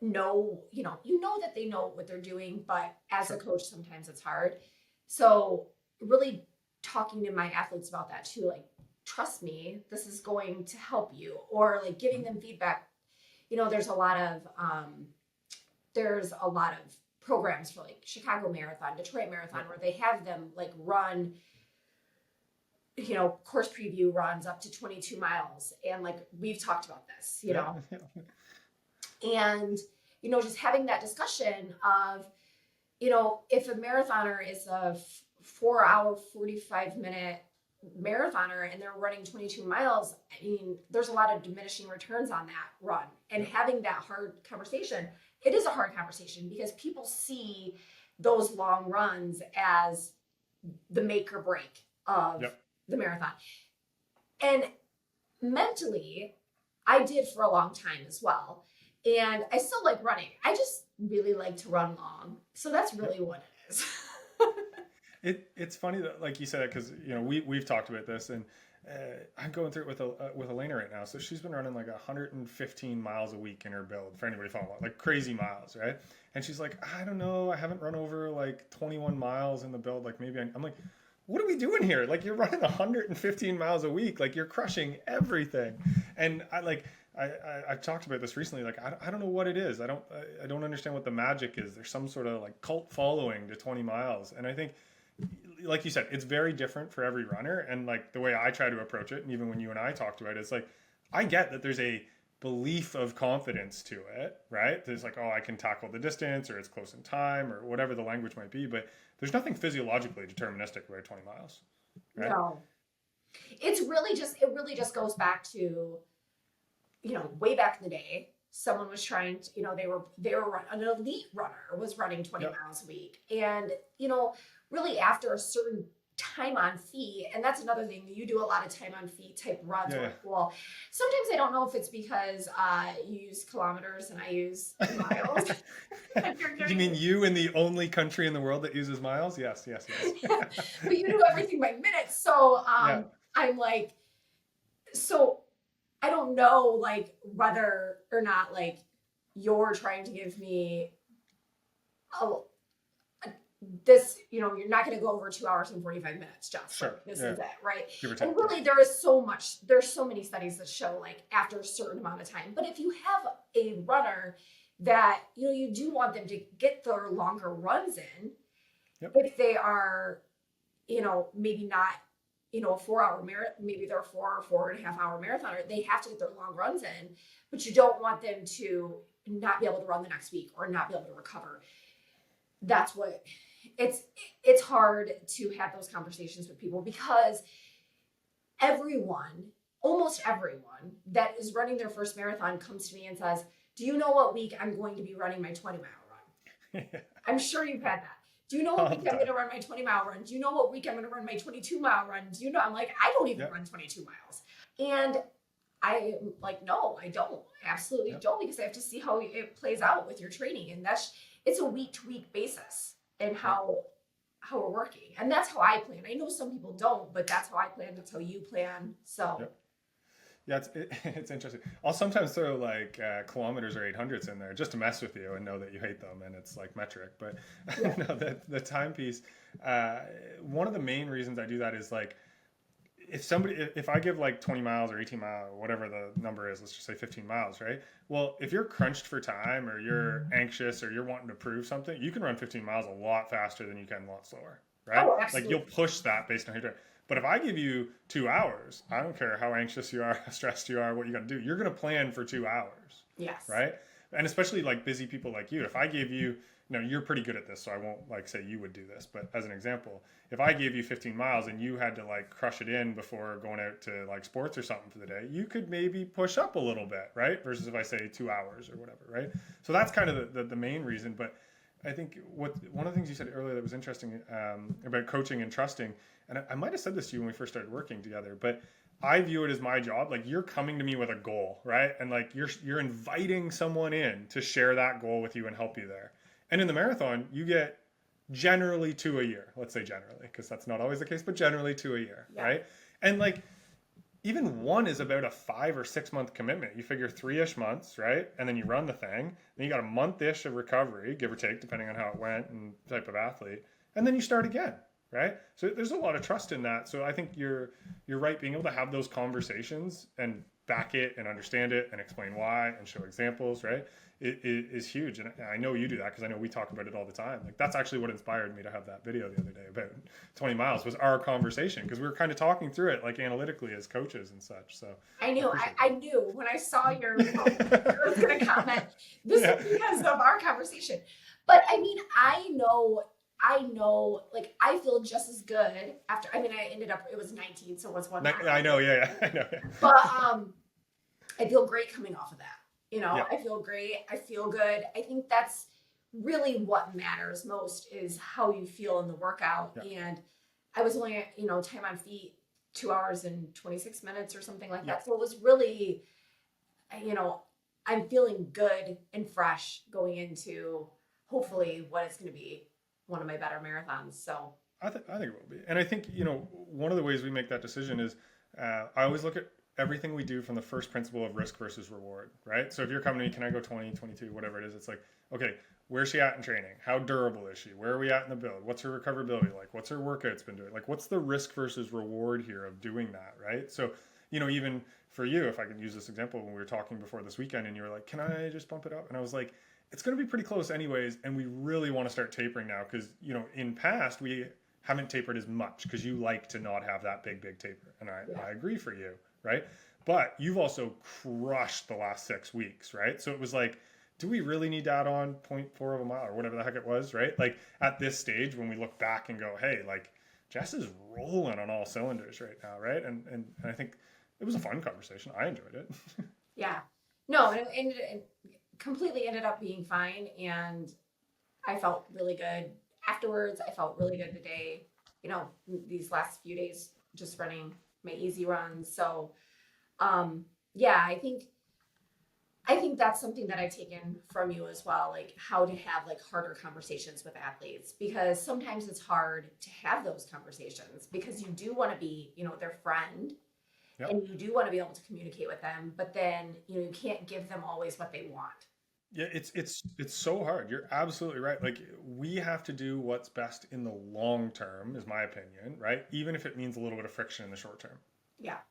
know, that they know what they're doing, but as a coach, sometimes it's hard. So really talking to my athletes about that too, like, trust me, this is going to help you, or like giving them feedback. There's a lot of programs for like Chicago Marathon, Detroit Marathon, where they have them like run, course preview runs up to 22 miles. And like, we've talked about this, and, just having that discussion of, if a marathoner is a 4-hour, 45-minute marathoner and they're running 22 miles, I mean, there's a lot of diminishing returns on that run. And having that hard conversation, it is a hard conversation because people see those long runs as the make or break of the marathon. And mentally, I did for a long time as well. And I still like running. I just really like to run long. So that's really what it is. It's funny that, like you said, because we've talked about this, and I'm going through it with Elena right now. So she's been running like 115 miles a week in her build. For anybody following, like crazy miles, right? And she's like, I don't know, I haven't run over like 21 miles in the build. Like maybe I'm like, what are we doing here? Like you're running 115 miles a week. Like you're crushing everything. And I've talked about this recently. Like I don't know what it is. I don't understand what the magic is. There's some sort of like cult following to 20 miles, and I think, like you said, it's very different for every runner. And like the way I try to approach it, and even when you and I talked about it, it's like, I get that there's a belief of confidence to it, right? There's like, oh, I can tackle the distance, or it's close in time, or whatever the language might be, but there's nothing physiologically deterministic about 20 miles. right? No. It really just goes back to, way back in the day, someone was trying to, an elite runner was running 20 Yep. miles a week. And, really after a certain time on feet, and that's another thing, you do a lot of time on feet type runs. Yeah. Well, sometimes I don't know if it's because you use kilometers and I use miles. You mean you in the only country in the world that uses miles? Yes. But you do everything by minutes. So Yeah. I'm like, so I don't know like whether or not like you're trying to give me a, this, you're not going to go over 2 hours and 45 minutes, just Sure. like, this is it, right? Give or take. And really there's so many studies that show like after a certain amount of time. But if you have a runner that, you do want them to get their longer runs in, Yep. if they are, maybe not, a 4 hour marathon, maybe they're a 4.5 hour marathoner, they have to get their long runs in, but you don't want them to not be able to run the next week or not be able to recover. That's what it's hard to have those conversations with people, because almost everyone that is running their first marathon comes to me and says, do you know what week I'm going to be running my 20-mile run? I'm sure you've had that. Do you know what week I'm going to run my 20-mile run? Do you know what week I'm going to run my 22-mile run? Do you know? I'm like, I don't even run 22 miles. And I'm like, no, I don't. Absolutely don't, because I have to see how it plays out with your training. And it's a week to week basis and how we're working. And that's how I plan. I know some people don't, but that's how I plan. That's how you plan. So. Yep. Yeah, it's interesting. I'll sometimes throw like kilometers or 800s in there just to mess with you and know that you hate them, and it's like metric. But no, the time piece. One of the main reasons I do that is like, if I give like 20 miles or 18 miles or whatever the number is, let's just say 15 miles, right? Well, if you're crunched for time or you're anxious or you're wanting to prove something, you can run 15 miles a lot faster than you can a lot slower, right? Oh, like you'll push that based on who you're doing. But if I give you 2 hours, I don't care how anxious you are, how stressed you are, what you're going to do. You're going to plan for 2 hours. Yes. Right? And especially like busy people like you, if I gave you, you're pretty good at this, so I won't like say you would do this. But as an example, if I gave you 15 miles and you had to like crush it in before going out to like sports or something for the day, you could maybe push up a little bit, right? Versus if I say 2 hours or whatever, right? So that's kind of the main reason. But I think one of the things you said earlier that was interesting about coaching and trusting, and I might have said this to you when we first started working together, but I view it as my job. Like you're coming to me with a goal, right? And like you're inviting someone in to share that goal with you and help you there. And in the marathon, you get generally 2 a year. Let's say generally, because that's not always the case, but generally 2 a year, right? And like even one is about a 5 or 6 month commitment. You figure 3-ish months, right? And then you run the thing. Then you got a month-ish of recovery, give or take, depending on how it went and type of athlete. And then you start again, right? So there's a lot of trust in that. So I think you're right. Being able to have those conversations and back it and understand it and explain why and show examples, right? It is huge. And I know you do that because I know we talk about it all the time. Like that's actually what inspired me to have that video the other day about 20 miles was our conversation, because we were kind of talking through it like analytically as coaches and such. So I knew when I saw your I was going to comment, this is because of our conversation. But I mean, I know, like I feel just as good after, I ended up, it was 19, so what's one? I know, I know. But I feel great coming off of that. I feel great. I feel good. I think that's really what matters most is how you feel in the workout. Yeah. And I was only, time on feet 2 hours and 26 minutes or something like that. So it was really, I'm feeling good and fresh going into hopefully what is going to be one of my better marathons. So I think it will be. And I think, one of the ways we make that decision is I always look at everything we do from the first principle of risk versus reward, right? So if you're coming to me, can I go 20, 22, whatever it is, it's like, okay, where's she at in training? How durable is she? Where are we at in the build? What's her recoverability like? What's her workouts been doing? Like, what's the risk versus reward here of doing that, right? So, even for you, if I can use this example, when we were talking before this weekend and you were like, can I just bump it up? And I was like, it's going to be pretty close anyways. And we really want to start tapering now because, in past, we haven't tapered as much because you like to not have that big taper. And I agree for you, right? But you've also crushed the last 6 weeks, right? So it was like, do we really need to add on 0.4 of a mile or whatever the heck it was, right? Like at this stage, when we look back and go, hey, like Jess is rolling on all cylinders right now, right? And I think it was a fun conversation. I enjoyed it. Yeah. No, it completely ended up being fine. And I felt really good afterwards. I felt really good today, these last few days, just running my easy runs. So, yeah, I think that's something that I've taken from you as well, like how to have like harder conversations with athletes, because sometimes it's hard to have those conversations because you do want to be, their friend, Yep. and you do want to be able to communicate with them, but then, you can't give them always what they want. Yeah, it's so hard. You're absolutely right. Like we have to do what's best in the long term, is my opinion, right? Even if it means a little bit of friction in the short term. Yeah. Right?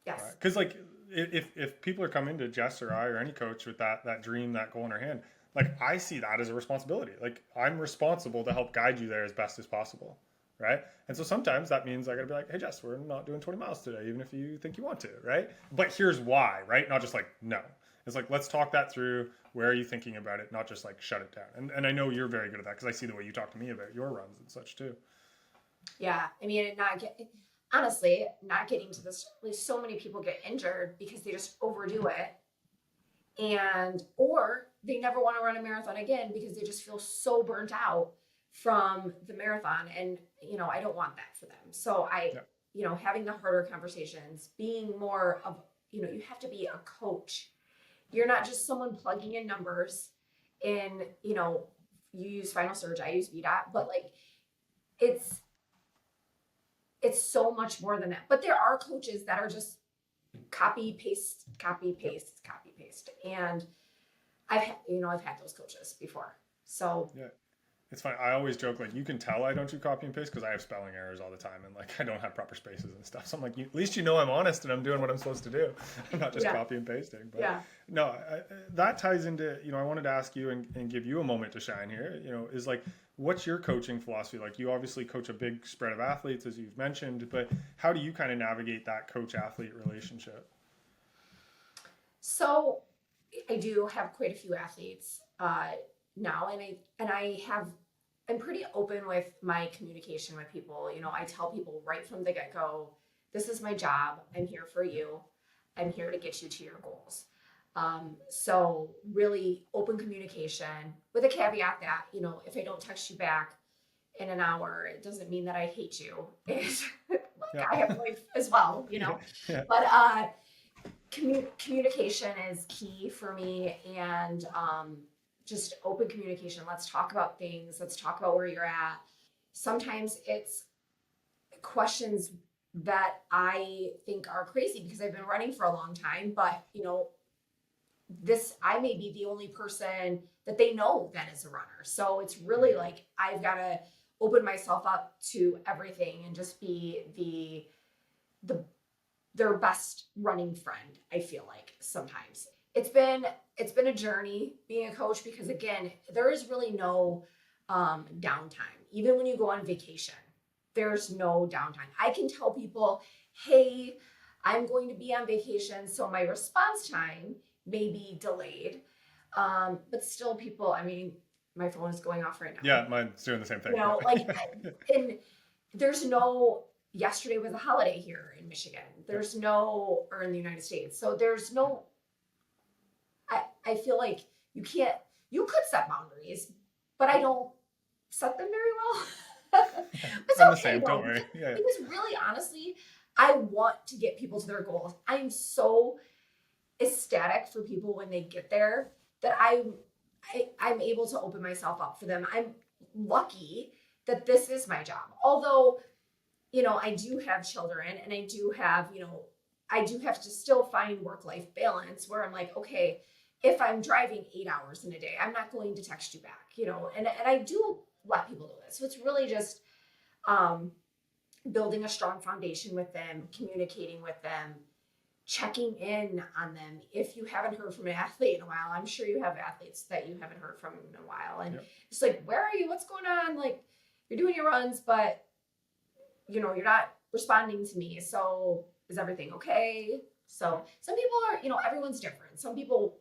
Yes. Because like if people are coming to Jess or I or any coach with that dream, that goal in their hand, like I see that as a responsibility. Like I'm responsible to help guide you there as best as possible, right? And so sometimes that means I got to be like, hey Jess, we're not doing 20 miles today, even if you think you want to, right? But here's why, right? Not just like no. It's like let's talk that through. Where are you thinking about it? Not just like shut it down. And I know you're very good at that because I see the way you talk to me about your runs and such too. Yeah. I mean, honestly, not getting to this, like, so many people get injured because they just overdo it, or they never want to run a marathon again because they just feel so burnt out from the marathon. And, I don't want that for them. So Yeah. having the harder conversations, being more of, you have to be a coach. You're not just someone plugging in numbers in, you use Final Surge, I use VDOT, but like it's it's so much more than that. But there are coaches that are just copy paste, copy Yep. paste, copy paste, and I've had those coaches before. So Yeah. It's fine. I always joke like you can tell I don't do copy and paste because I have spelling errors all the time and like I don't have proper spaces and stuff. So I'm like, at least I'm honest and I'm doing what I'm supposed to do. I'm not just yeah, copy and pasting. But yeah. no, that ties into I wanted to ask you and give you a moment to shine here. Is like what's your coaching philosophy? Like you obviously coach a big spread of athletes as you've mentioned, but how do you kind of navigate that coach athlete relationship? So I do have quite a few athletes now, and I'm pretty open with my communication with people. I tell people right from the get go, this is my job. I'm here for you. I'm here to get you to your goals. So really open communication with a caveat that, if I don't text you back in an hour, it doesn't mean that I hate you. It's like Yeah. I have life as well, Yeah. but communication is key for me, and just open communication. Let's talk about things. Let's talk about where you're at. Sometimes it's questions that I think are crazy because I've been running for a long time, but I may be the only person that they know that is a runner. So it's really like I've got to open myself up to everything and just be their best running friend. I feel like sometimes it's been a journey being a coach because again, there is really no downtime. Even when you go on vacation, there's no downtime. I can tell people, hey, I'm going to be on vacation, so my response time may be delayed. But still people, I mean, my phone is going off right now. Yeah, mine's doing the same thing. And there's no, yesterday was a holiday here in Michigan. There's no, or in the United States. So there's no, I feel like you could set boundaries, but I don't set them very well. It's I'm the okay same, though. don't worry. Yeah. Because really, honestly, I want to get people to their goals. I'm so ecstatic for people when they get there that I'm able to open myself up for them. I'm lucky that this is my job. Although, I do have children and I do have to still find work-life balance where I'm like, okay, if I'm driving 8 hours in a day, I'm not going to text you back, and I do let people do this. So it's really just building a strong foundation with them, communicating with them, checking in on them. If you haven't heard from an athlete in a while, I'm sure you have athletes that you haven't heard from in a while. And it's like, where are you? What's going on? Like, you're doing your runs, but you're not responding to me. So is everything okay? So some people are, everyone's different. Some people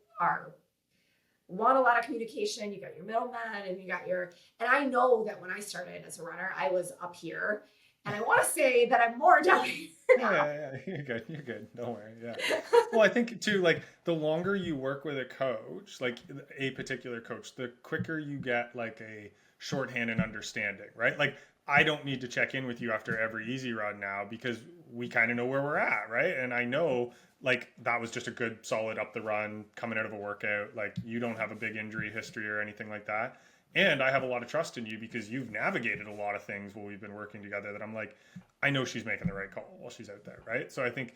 want a lot of communication. You got your middleman and and I know that when I started as a runner, I was up here And I want to say that I'm more down here now. Yeah, you're good. You're good. Don't worry. Yeah. Well, I think too, like the longer you work with a coach, like a particular coach, the quicker you get like a shorthand and understanding, right? Like I don't need to check in with you after every easy run now because we kind of know where we're at, right? And I know like that was just a good solid up the run coming out of a workout. Like you don't have a big injury history or anything like that. And I have a lot of trust in you because you've navigated a lot of things while we've been working together that I'm like, I know she's making the right call while she's out there, right? So I think,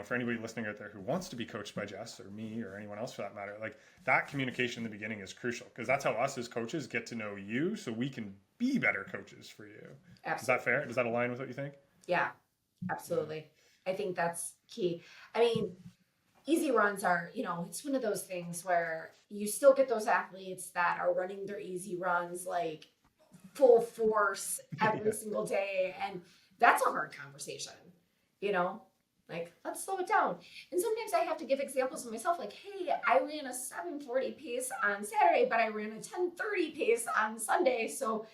for anybody listening out there who wants to be coached by Jess or me or anyone else for that matter, like that communication in the beginning is crucial because that's how us as coaches get to know you so we can be better coaches for you. Absolutely. Is that fair? Does that align with what you think? Yeah, absolutely. I think that's key. I mean, easy runs are, it's one of those things where you still get those athletes that are running their easy runs like full force every single day. And that's a hard conversation, like let's slow it down. And sometimes I have to give examples of myself like, hey, I ran a 7:40 pace on Saturday, but I ran a 10:30 pace on Sunday. So,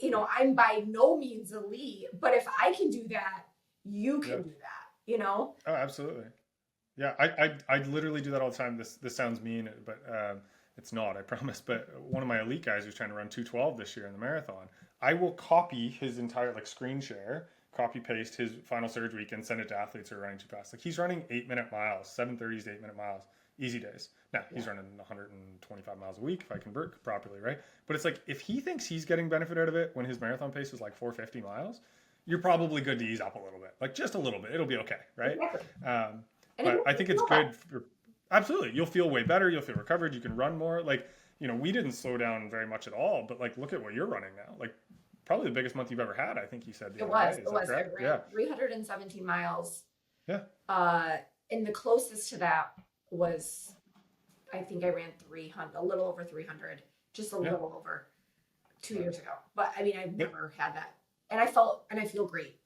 I'm by no means elite, but if I can do that, you can do that, Oh, absolutely. Yeah, I literally do that all the time. This sounds mean, but it's not, I promise. But one of my elite guys who's trying to run 2:12 this year in the marathon, I will copy his entire screen share, copy paste his final surge week and send it to athletes who are running too fast. Like he's running 8-minute miles, 7:30s to 8-minute miles, easy days. Now he's running 125 miles a week if I convert properly, right? But it's like if he thinks he's getting benefit out of it when his marathon pace is like 450 miles, you're probably good to ease up a little bit, like just a little bit. It'll be okay, right? Exactly. But I think it's good. Absolutely. You'll feel way better. You'll feel recovered. You can run more. Like, we didn't slow down very much at all, but like, look at what you're running now. Like probably the biggest month you've ever had. I think you said it was. I ran 317 miles. Yeah. And the closest to that was, I think I ran 300, a little over 300, just a little over 2 years ago. But I mean, I've never had that. And I feel great.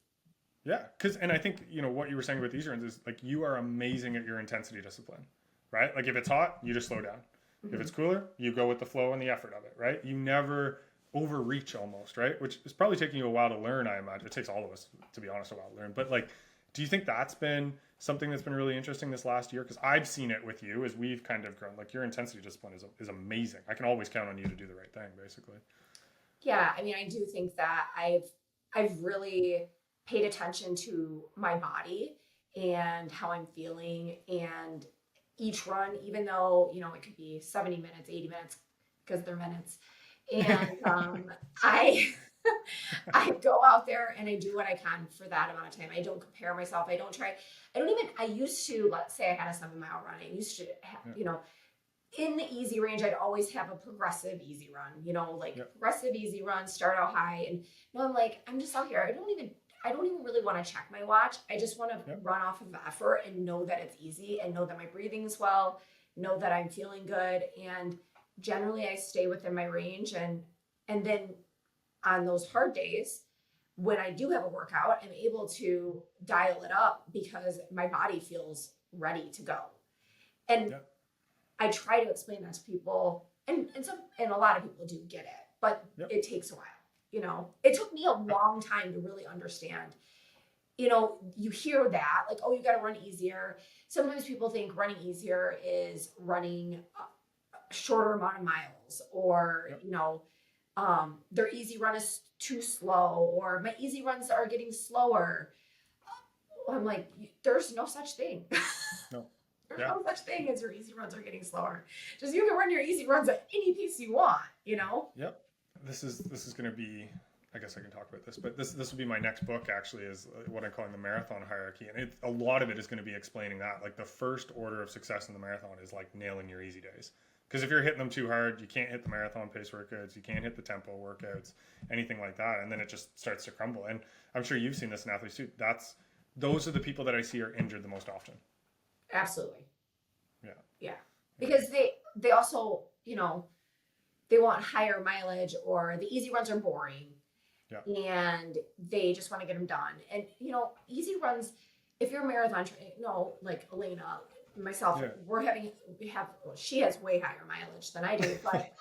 Yeah, and I think, what you were saying about these runs is like you are amazing at your intensity discipline, right? Like if it's hot, you just slow down. Mm-hmm. If it's cooler, you go with the flow and the effort of it, right? You never overreach almost, right? Which is probably taking you a while to learn, I imagine. It takes all of us, to be honest, a while to learn. But like, do you think that's been something that's been really interesting this last year? Because I've seen it with you as we've kind of grown. Like your intensity discipline is amazing. I can always count on you to do the right thing, basically. Yeah, I mean, I do think that I've really paid attention to my body and how I'm feeling, and each run, even though, it could be 70 minutes, 80 minutes, because they're minutes. And I go out there and I do what I can for that amount of time. I don't compare myself. I used to, let's say I had a 7-mile run. I used to have, in the easy range, I'd always have a progressive easy run, progressive easy run, start out high. And I'm like, I'm just out here. I don't even really want to check my watch. I just want to run off of effort and know that it's easy and know that my breathing is well, know that I'm feeling good. And generally I stay within my range. And then on those hard days, when I do have a workout, I'm able to dial it up because my body feels ready to go. And I try to explain that to people, and a lot of people do get it, but it takes a while. It took me a long time to really understand. You hear that like, oh, you got to run easier. Sometimes people think running easier is running a shorter amount of miles, or their easy run is too slow, or my easy runs are getting slower. I'm like, there's no such thing. No. There's no such thing as your easy runs are getting slower. Just you can run your easy runs at any pace you want, Yep. This is going to be, I guess I can talk about this, but this will be my next book actually, is what I'm calling the marathon hierarchy. And a lot of it is going to be explaining that. Like the first order of success in the marathon is like nailing your easy days. Because if you're hitting them too hard, you can't hit the marathon pace workouts, you can't hit the tempo workouts, anything like that. And then it just starts to crumble. And I'm sure you've seen this in athletes too. Those are the people that I see are injured the most often. Absolutely. Yeah. Because they also, they want higher mileage, or the easy runs are boring. Yeah. And they just want to get them done. And, easy runs, if you're a marathon like Elena, myself, she has way higher mileage than I do, but,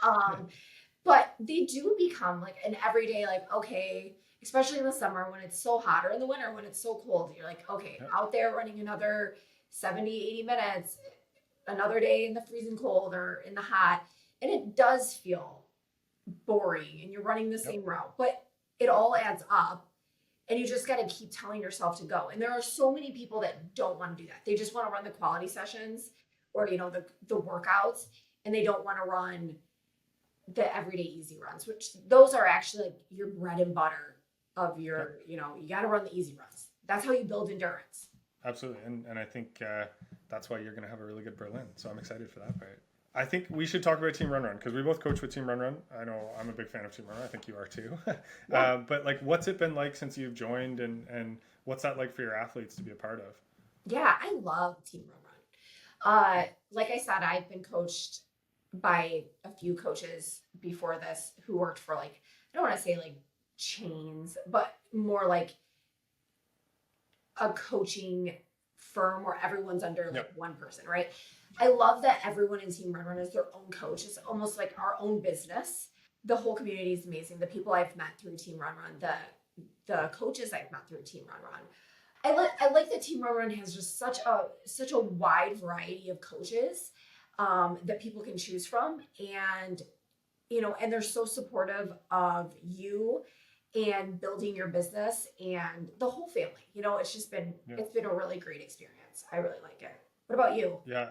but they do become like an everyday, like, okay, especially in the summer when it's so hot, or in the winter when it's so cold. You're like, okay, Yep. out there running another 70, 80 minutes, another day in the freezing cold or in the hot. And it does feel boring and you're running the Yep. same route, but it all adds up. And you just got to keep telling yourself to go. And there are so many people that don't want to do that. They just want to run the quality sessions or, you know, the workouts, and they don't want to run the everyday easy runs, which those are actually like your bread and butter of your, you know, you got to run the easy runs. That's how you build endurance. Absolutely. And I think that's why you're going to have a really good Berlin. So I'm excited for that part. I think we should talk about Team Run Run because we both coach with Team Run Run. I know I'm a big fan of Team Run Run. I think you are too. Yeah. But like, what's it been like since you've joined, and what's that like for your athletes to be a part of? Yeah, I love Team Run Run. Like I said, I've been coached by a few coaches before this who worked for, like, I don't want to say like chains, but more like a coaching firm where everyone's under like Yep. one person, right? I love that everyone in Team Run Run is their own coach. It's almost like our own business. The whole community is amazing. The people I've met through Team Run Run, the coaches I've met through Team Run Run. I like that Team Run Run has just such a wide variety of coaches that people can choose from, and you know, and they're so supportive of you and building your business and the whole family. You know, it's just been Yeah. it's been a really great experience. I really like it. What about you? Yeah.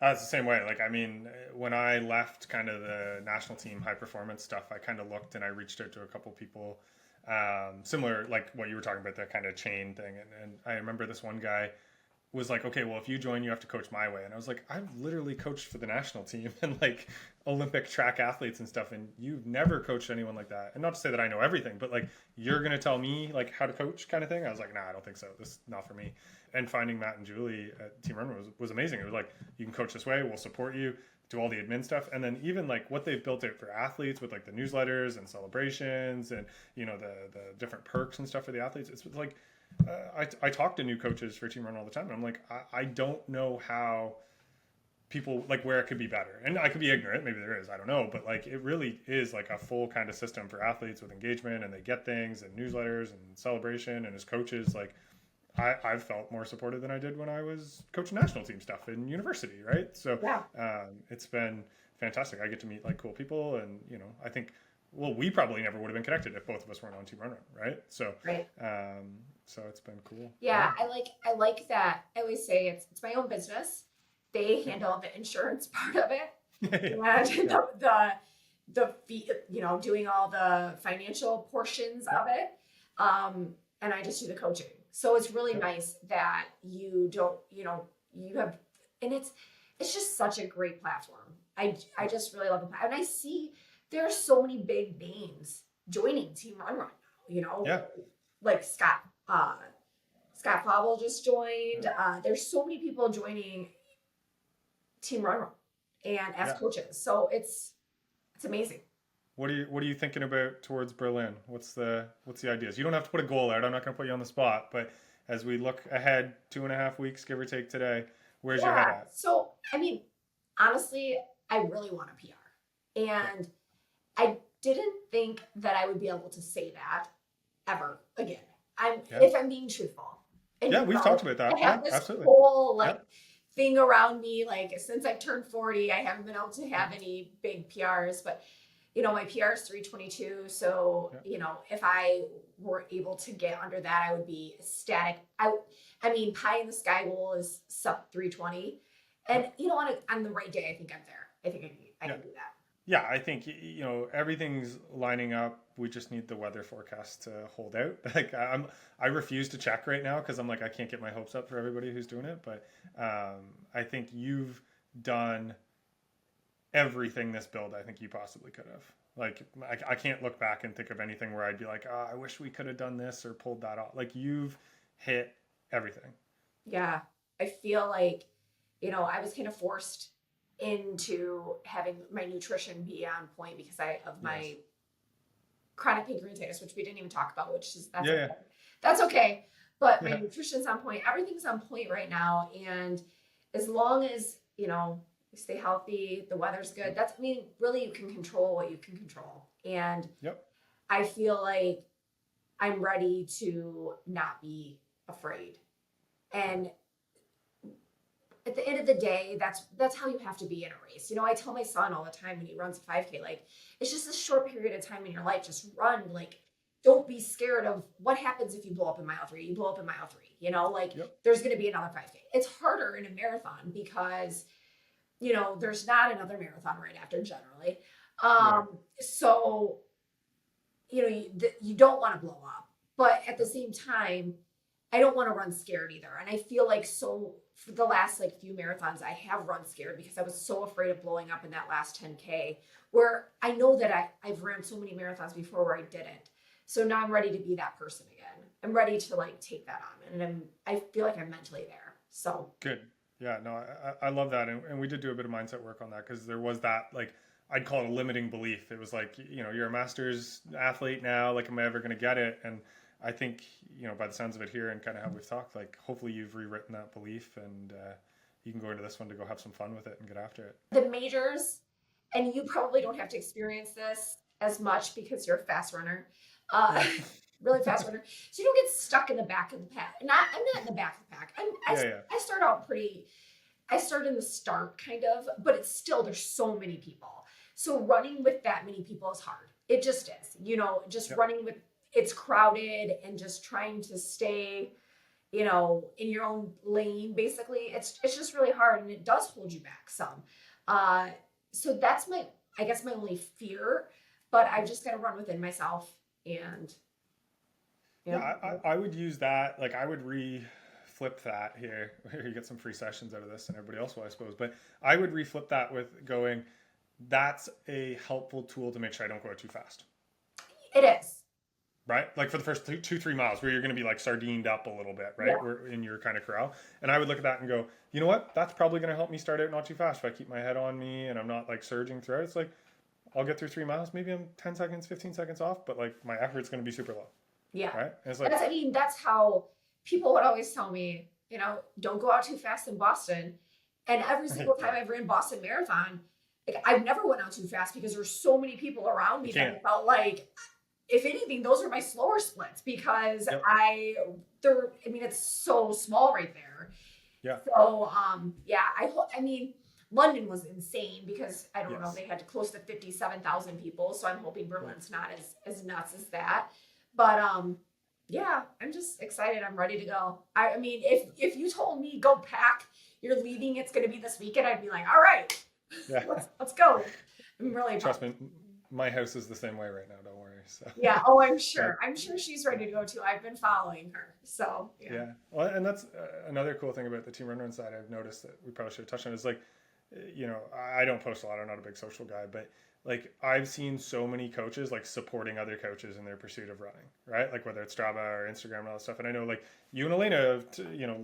It's the same way. Like, I mean, when I left kind of the national team high performance stuff, I kind of looked and I reached out to a couple people, similar, like what you were talking about, that kind of chain thing. And I remember this one guy was like, okay, well, if you join, you have to coach my way. And I was like, I've literally coached for the national team and like Olympic track athletes and stuff. And you've never coached anyone like that. And not to say that I know everything, but like, you're going to tell me like how to coach kind of thing. I was like, nah, I don't think so. This is not for me. And finding Matt and Julie at Team Run was amazing. It was like, you can coach this way. We'll support you, do all the admin stuff. And then even like what they've built out for athletes with like the newsletters and celebrations and, you know, the different perks and stuff for the athletes. It's like, I talk to new coaches for Team Run all the time, and I'm like, I don't know how people, like, where it could be better. And I could be ignorant, maybe there is, I don't know, but like it really is like a full kind of system for athletes with engagement, and they get things and newsletters and celebration, and as coaches, like I've felt more supported than I did when I was coaching national team stuff in university, right? So Yeah. it's been fantastic. I get to meet like cool people, and you know, I think, well, we probably never would have been connected if both of us weren't on Team Run Run, right? So Right. so it's been cool. Yeah, I like that. I always say it's my own business. They handle the insurance part of it, Yeah. and Yeah. the fee, you know, doing all the financial portions of it. And I just do the coaching. So it's really Yep. nice that you don't, you know, you have, and it's just such a great platform. I just really love the platform, and I see there are so many big names joining Team Run Run now. You know, Yeah. like Scott Fauble just joined. There's so many people joining Team Run Run and as Yeah. coaches. So it's amazing. What are you thinking about towards Berlin? What's the ideas? You don't have to put a goal out. I'm not going to put you on the spot, but as we look ahead, 2.5 weeks, give or take today, where's your head Yeah. at? So I mean, honestly, I really want a PR. And I didn't think that I would be able to say that ever again. Yeah. If I'm being truthful. And Yeah, you we've know, talked about that. I Yeah, have this absolutely. whole like Yeah. thing around me, like since I've turned 40, I haven't been able to have any big PRs, but you know, my PR is 322. So, Yeah. you know, if I were able to get under that, I would be ecstatic. I mean, pie in the sky goal is sub 320. And you know, on the right day, I think I'm there. I think I Yeah. can do that. Yeah, I think you know everything's lining up. We just need the weather forecast to hold out. Like I refuse to check right now because I'm like I can't get my hopes up for everybody who's doing it. But I think you've done everything this build I think you possibly could have. Like I can't look back and think of anything where I'd be like, oh, I wish we could have done this or pulled that off. Like you've hit everything. Yeah. I feel like, you know, I was kind of forced into having my nutrition be on point because of my Yes. chronic pancreatitis, which we didn't even talk about, which is Yeah, yeah. okay. That's okay. But my Yeah. nutrition's on point. Everything's on point right now. And as long as, you know, you stay healthy, the weather's good. I mean, really you can control what you can control. And Yep. I feel like I'm ready to not be afraid. And at the end of the day, that's how you have to be in a race. I tell my son all the time when he runs a 5K, like, it's just a short period of time in your life. Just run. Like, don't be scared of what happens if you blow up in mile 3. You blow up in mile 3, like there's going to be another 5K. It's harder in a marathon because, there's not another marathon right after generally. So, you don't want to blow up, but at the same time, I don't want to run scared either. And I feel like for the last few marathons, I have run scared because I was so afraid of blowing up in that last 10K, where I know that I've ran so many marathons before where I didn't. So now I'm ready to be that person again. I'm ready to take that on, and I feel like I'm mentally there. So good. Yeah, no, I love that. And we did do a bit of mindset work on that because there was that, I'd call it a limiting belief. It was like, you're a master's athlete now, am I ever going to get it? And I think, by the sounds of it here and kind of how we've talked, hopefully you've rewritten that belief and you can go into this one to go have some fun with it and get after it. The majors, and you probably don't have to experience this as much because you're a fast runner, really fast runner. So you don't get stuck in the back of the pack. I'm not in the back of the pack. I start out I start in the start kind of, but it's still, there's so many people. So running with that many people is hard. It just is, running with, it's crowded and just trying to stay, in your own lane, basically. It's just really hard and it does hold you back some. So that's my only fear, but I've just got to run within myself and. I would use that. I would flip that here. You get some free sessions out of this and everybody else will, I suppose. But I would reflip that with going, that's a helpful tool to make sure I don't go out too fast. It is. Right? For the first 2-3 miles where you're going to be sardined up a little bit, right? Yeah. We're in your kind of corral. And I would look at that and go, you know what? That's probably going to help me start out not too fast. If I keep my head on me and I'm not surging throughout, it's I'll get through 3 miles. Maybe I'm 10 seconds, 15 seconds off, but my effort's going to be super low. Yeah. Right? And it's that's how people would always tell me, don't go out too fast in Boston. And every single time I've ran Boston Marathon, I've never went out too fast because there's so many people around me that I felt if anything, those are my slower splits because it's so small right there. Yeah. So, London was insane because I don't know, they had close to 57,000 people. So I'm hoping Berlin's not as nuts as that. But, I'm just excited. I'm ready to go. If you told me go pack, you're leaving, it's going to be this weekend, I'd be like, all right, let's go. I'm really trust me. My house is the same way right now. Don't worry. So. Yeah. Oh, I'm sure. I'm sure she's ready to go too. I've been following her. So yeah. Well, and that's another cool thing about the Team Run side. I've noticed that we probably should have touched on is I don't post a lot. I'm not a big social guy, but I've seen so many coaches supporting other coaches in their pursuit of running, right? Whether it's Strava or Instagram and all that stuff. And I know you and Elena have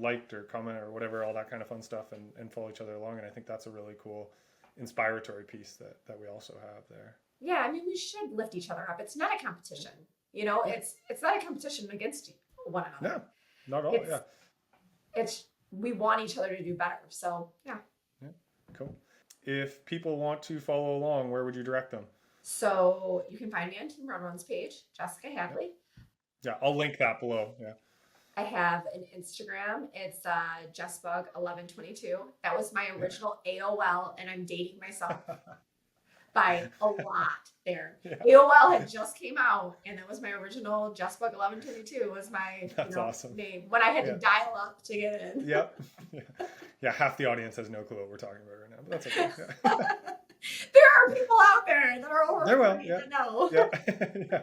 liked or comment or whatever, all that kind of fun stuff and follow each other along. And I think that's a really cool inspiratory piece that we also have there. Yeah, we should lift each other up. It's not a competition, it's not a competition against one another. No, not at all. It's we want each other to do better. So yeah. Cool. If people want to follow along, where would you direct them? So you can find me on Team Run's page, Jessica Hadley. Yeah, I'll link that below. Yeah. I have an Instagram. It's JessBug1122. That was my original AOL, and I'm dating myself by a lot there. Yeah. AOL had just came out, and that was my original JessBug1122 was my awesome. name when I had to dial up to get in. Yep. Yeah, half the audience has no clue what we're talking about right now, but that's okay. Yeah. There are people out there that are over there will, that know. Yeah.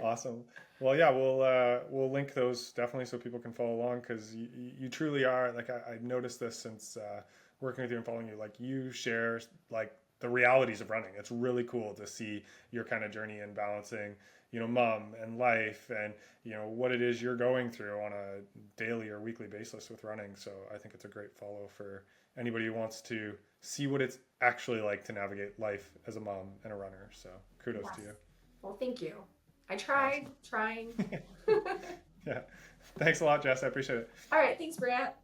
Awesome. Well, yeah, we'll link those definitely so people can follow along because you truly are I've noticed this since working with you and following you. You share the realities of running. It's really cool to see your kind of journey in balancing, mom and life and, what it is you're going through on a daily or weekly basis with running. So I think it's a great follow for anybody who wants to see what it's actually like to navigate life as a mom and a runner. So kudos to you. Well, thank you. I tried, trying. Yeah. Thanks a lot, Jess. I appreciate it. All right. Thanks, Brant.